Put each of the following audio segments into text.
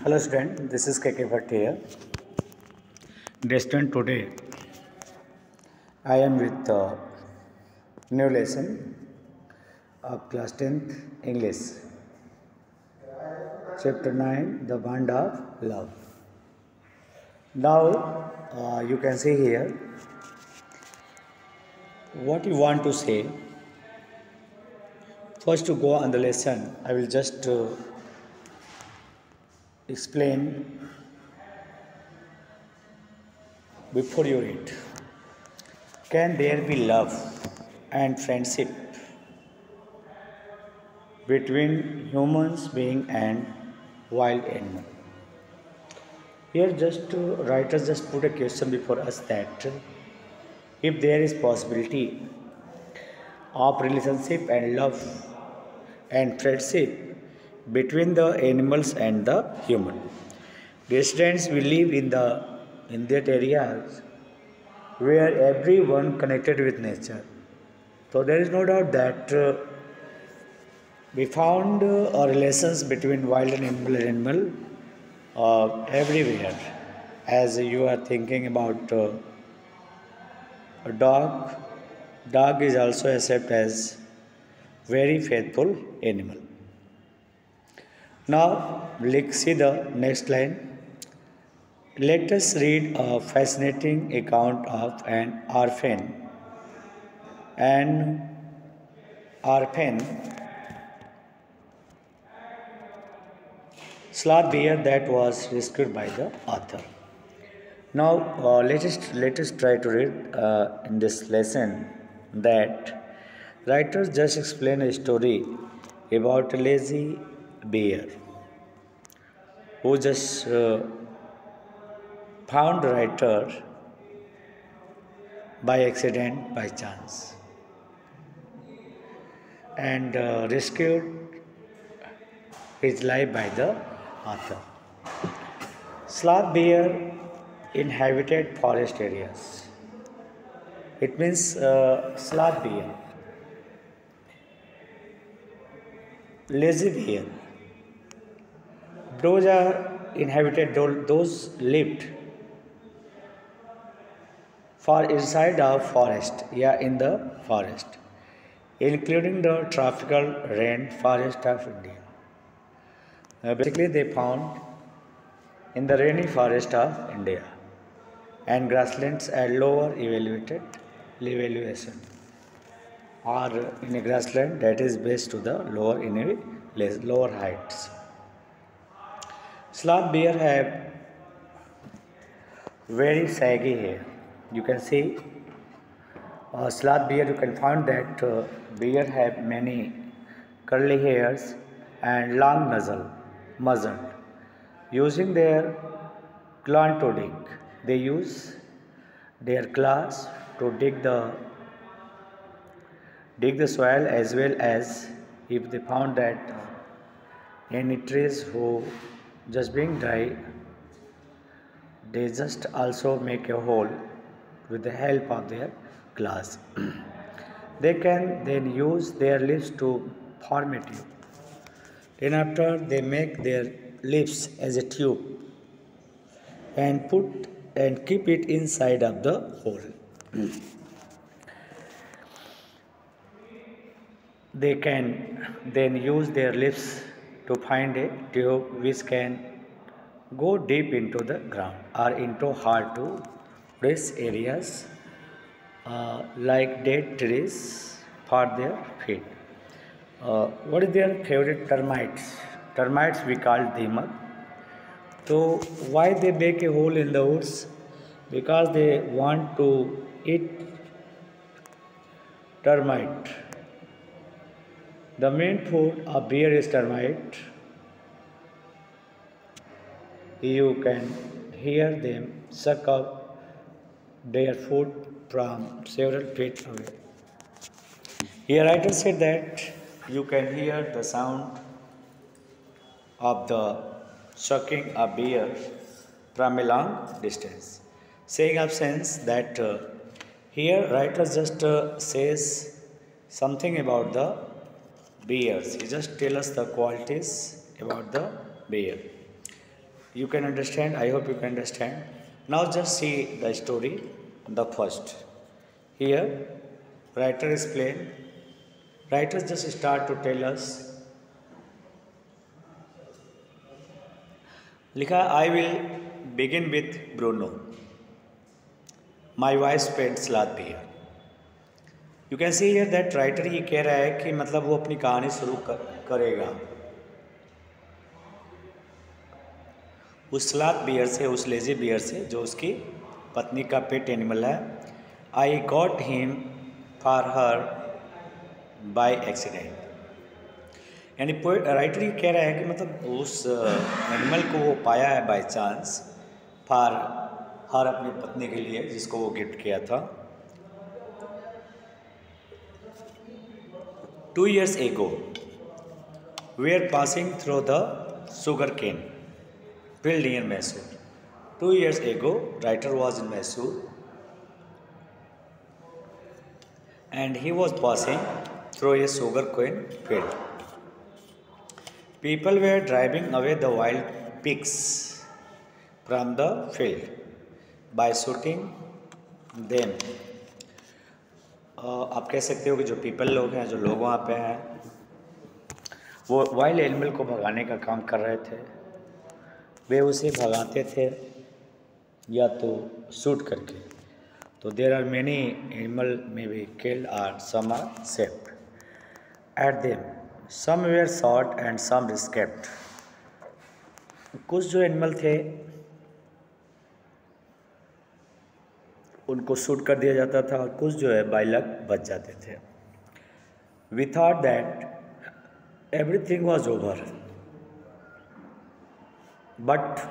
Hello student, this is KK Bhatt here. Dear student, today I am with new lesson of class 10th English, chapter 9, the bond of love. Now you can see here what you want to say. First to go on the lesson, I will just explain before you read. Can there be love and friendship between humans being and wild animal? Here writers just put a question before us that if there is possibility of relationship and love and friendship between the animals and the human. Residents will live in that areas where everyone connected with nature. So there is no doubt that we found relations between wild and animal everywhere. As you are thinking about a dog is also accepted as very faithful animal. Now let's see the next line. Let us read a fascinating account of an orphan sloth bear that was rescued by the author. Now let us try to read in this lesson that writers just explain a story about a lazy bear who just found the writer by accident, by chance, and rescued his life by the author. Sloth bear inhabited forest areas. It means sloth bear, lazy bear. Those are inhabited. Those lived far inside of forest, in the forest, including the tropical rainforest of India. Basically, they found in the rainy forest of India and grasslands at lower elevation, or in a grassland that is based to the lower heights. Sloth bear have very saggy hair. You can see sloth bear. You can find that bear have many curly hairs and long muzzle. Using their claw to dig, they use their claws to dig the soil, as well as if they found that any trees who just being dry, they just also make a hole with the help of their claws. They can then use their lips to form a tube. Then after they make their lips as a tube and keep it inside of the hole. They can then use their lips to find a tube which can go deep into the ground or into hard to reach areas like dead trees for their feet. What is their favorite termites? Termites we call dimak. So why they make a hole in the woods? Because they want to eat termite. The main food of bear is termite. You can hear them suck up their food from several feet away. Here writer said that you can hear the sound of the sucking a bear from a long distance. Saying of sense that here writer just says something about the bears. He just tell us the qualities about the bear. You can understand, I hope you can understand. Now just see the story, the first. Here writer explain, writer just start to tell us, लिखा I will begin with Bruno, my wife's pet Slath bear. You can see here that writer ये कह रहा है कि मतलब वो अपनी कहानी शुरू करेगा उस स्लॉथ बियर से, उस लेजी बियर से जो उसकी पत्नी का पेट एनिमल है. I got him for her by accident. यानी राइटर ये कह रहा है कि मतलब उस एनिमल को वो पाया है बाय चांस, फॉर हर अपनी पत्नी के लिए जिसको वो गिफ्ट किया था. 2 years ago we are passing through the sugar cane field near Mysore. 2 years ago, writer was in Mysore and he was passing through a sugar cane field. People were driving away the wild pigs from the field by shooting them. आप कह सकते हो कि जो people लोग हैं, जो लोग वहाँ पे हैं, वो वाइल्ड एनिमल को भगाने का काम कर रहे थे. वे उसे भगाते थे या तो शूट करके. तो there are many animal may be killed और some are saved at them. Some were shot and some escaped. कुछ जो एनिमल थे उनको शूट कर दिया जाता था और कुछ जो है बाय लक बच जाते थे. We thought that everything was over, but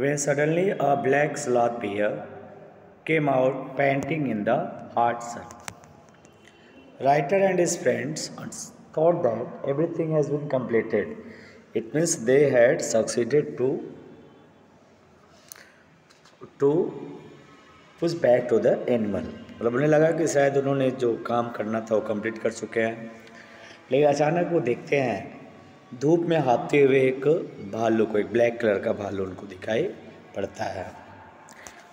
when suddenly a black sloth bear came out panting in the hot sun. Writer and his friends thought that everything has been completed. It means they had succeeded to push back to the animal. मतलब उन्हें लगा कि शायद उन्होंने जो काम करना था वो कंप्लीट कर चुके हैं. लेकिन अचानक वो देखते हैं धूप में हाँफते हुए एक भालू को, एक ब्लैक कलर का भालू उनको दिखाई पड़ता है.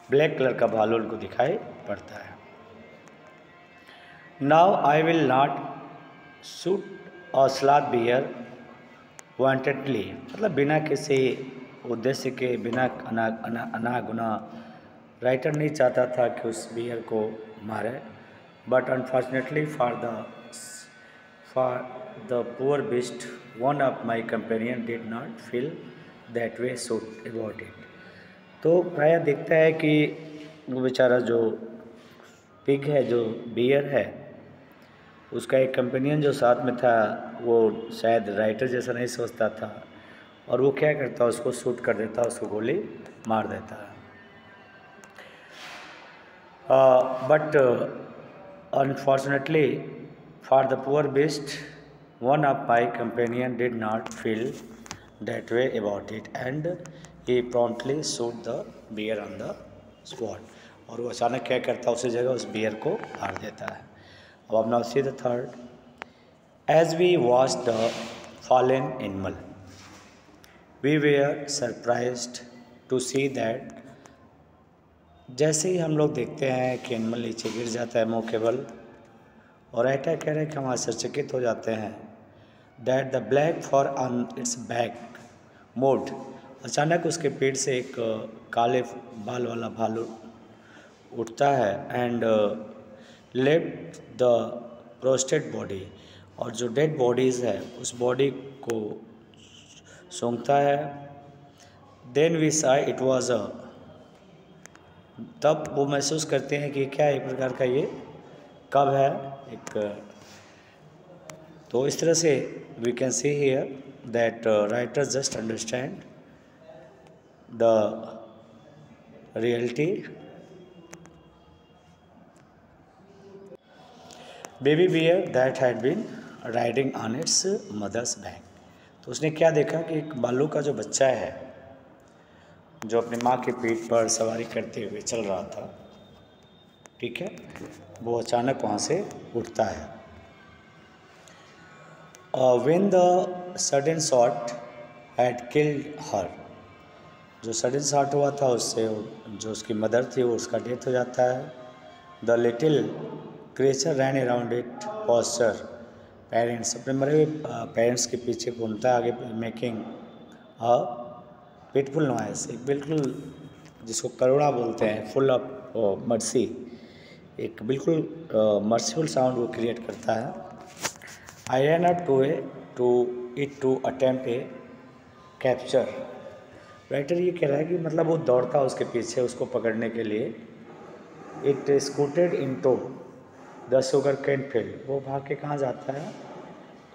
ब्लैक कलर का भालू उनको दिखाई पड़ता है. Now I will not shoot a sloth bear वांटेडली. मतलब बिना किसी उद्देश्य के, बिना अनागुना राइटर नहीं चाहता था कि उस बियर को मारे. But unfortunately for the poor beast, one of my companion did not feel that way so about it. तो प्राय दिखता है कि वो बेचारा जो पिग है, जो बियर है, उसका एक कंपेनियन जो साथ में था वो शायद राइटर जैसा नहीं सोचता था और वो क्या करता, उसको शूट कर देता, उसको गोली मार देता. But unfortunately for the poor beast, one of my companion did not feel that way about it and he promptly shoot the bear on the spot. और वो अचानक क्या करता, उसी जगह उस बियर को मार देता है. अब now see the third. As we watched the fallen animal, we were surprised to see that. जैसे ही हम लोग देखते हैं कि एनिमल नीचे गिर जाता है मुँह के बल, और राइटर कह रहे हैं कि हम आश्चर्यचकित हो जाते हैं. That the black for on it's back mode. अचानक उसके पेट से एक काले बाल वाला भालू उठता है and left the prostate body. और जो डेड बॉडीज़ है उस बॉडी को सूंघता है. Then we saw it was a. तब वो महसूस करते हैं कि क्या एक प्रकार का ये कब है एक. तो इस तरह से we can see here that writer just understand the reality. Baby bear that had been riding on its mother's back. तो उसने क्या देखा कि एक भालू का जो बच्चा है जो अपनी माँ की पीठ पर सवारी करते हुए चल रहा था, ठीक है, वो अचानक वहाँ से उठता है. When the sudden shot had killed her, जो सडन शॉट हुआ था उससे जो उसकी मदर थी वो उसका डेथ हो जाता है। The little creature ran around it posture parents, अपने मरे हुए पेरेंट्स के पीछे घूमता है आगे, मेकिंग अ पिटफुल नॉइस, एक बिल्कुल जिसको करुणा बोलते हैं, फुल ऑफ मर्सी, एक बिल्कुल मर्सीफुल साउंड वो क्रिएट करता है। I ran up to attempt a capture. Writer ये कह रहा है कि मतलब वो दौड़ता है उसके पीछे उसको पकड़ने के लिए। It scooted into the sugar cane field, वो भाग के कहाँ जाता है,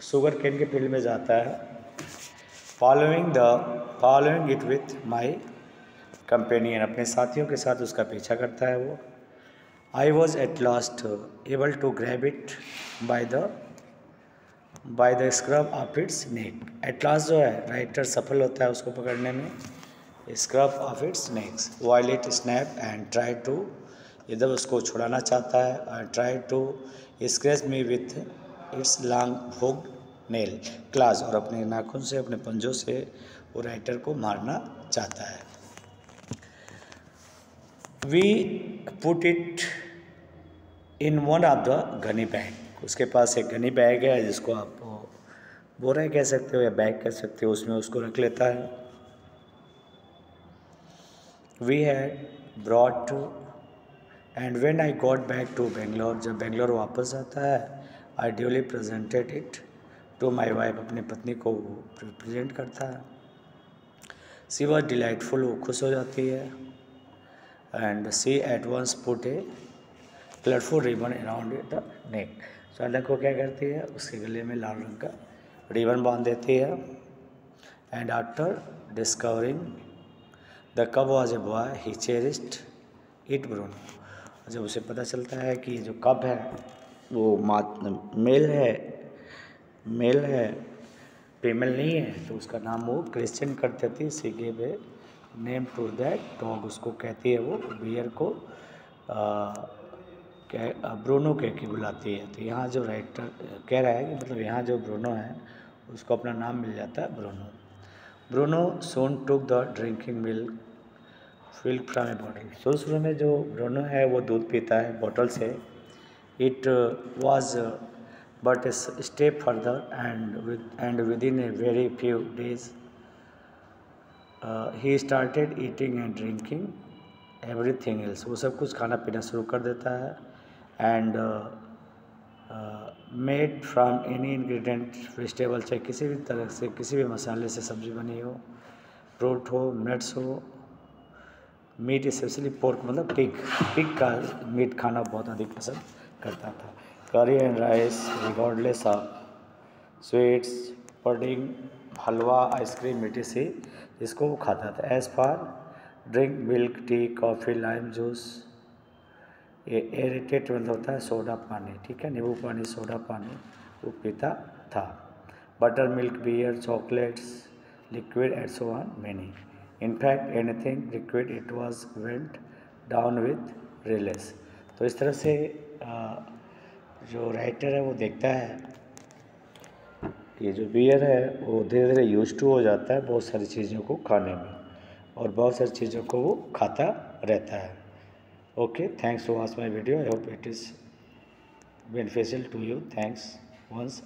शुगर केन के फील्ड में जाता है। Following it with my companion, अपने साथियों के साथ उसका पीछा करता है वो। I was at last able to grab it by the scruff of its neck. At last जो है राइटर सफल होता है उसको पकड़ने में, scruff of its necks while it snap and try to, इधर उसको छुड़ाना चाहता है, और try to scratch me with its long hooked nail claws, और अपने नाखून से अपने पंजों से वो राइटर को मारना चाहता है। We put it in one of the gunny bag, उसके पास एक गनी बैग है जिसको आप बोरा कह सकते हो या बैग कह सकते हो, उसमें उसको रख लेता है। We had brought and when I got back to Bangalore, जब बेंगलोर वापस आता है, I duly presented it to my wife, अपनी पत्नी को वो प्रेजेंट करता है। सी वॉज डिलाइटफुल, वो खुश हो जाती है। And she at once put a colourful ribbon around the neck, चालक को क्या करती है, उसके गले में लाल रंग का रिबन बांध देती है। एंड आफ्टर डिस्कवरिंग द कब was a boy he cherished it Bruno, जब उसे पता चलता है कि जो कब है वो मेल है फीमेल नहीं है, तो उसका नाम वो क्रिश्चियन कर देती। She gave a name to that dog, उसको कहती है वो बियर को ब्रूनो कह के बुलाती है। तो यहाँ जो राइटर कह रहा है कि मतलब यहाँ जो ब्रूनो है उसको अपना नाम मिल जाता है Bruno. Bruno soon took the drinking milk filled from a bottle, शुरू में जो ब्रूनो है वो दूध पीता है बॉटल से। It was but a step further and with in a very few days he started eating and drinking everything else, वो सब कुछ खाना पीना शुरू कर देता है। And made from any ingredient vegetable, चाहे किसी भी तरह से किसी भी मसाले से सब्जी बनी हो, फ्रूट हो, नट्स हो, मीट स्पेशली पोर्क मतलब पिग का मीट खाना बहुत अधिक पसंद करता था। Curry and rice regardless of sweets, pudding, halwa, ice cream, मीठी सी, जिसको वो खाता था। As far drink milk, tea, coffee, lime juice, aerated मतलब होता है सोडा पानी, ठीक है, नींबू पानी, सोडा पानी वो पीता था। Butter milk, beer, chocolates, liquid and so on many, in fact anything liquid it was went down with relish. तो इस तरह से जो राइटर है वो देखता है कि जो बियर है वो धीरे धीरे यूज टू हो जाता है बहुत सारी चीज़ों को खाने में, और बहुत सारी चीज़ों को वो खाता रहता है। Okay, thanks to watch my video, I hope it is beneficial to you. Thanks once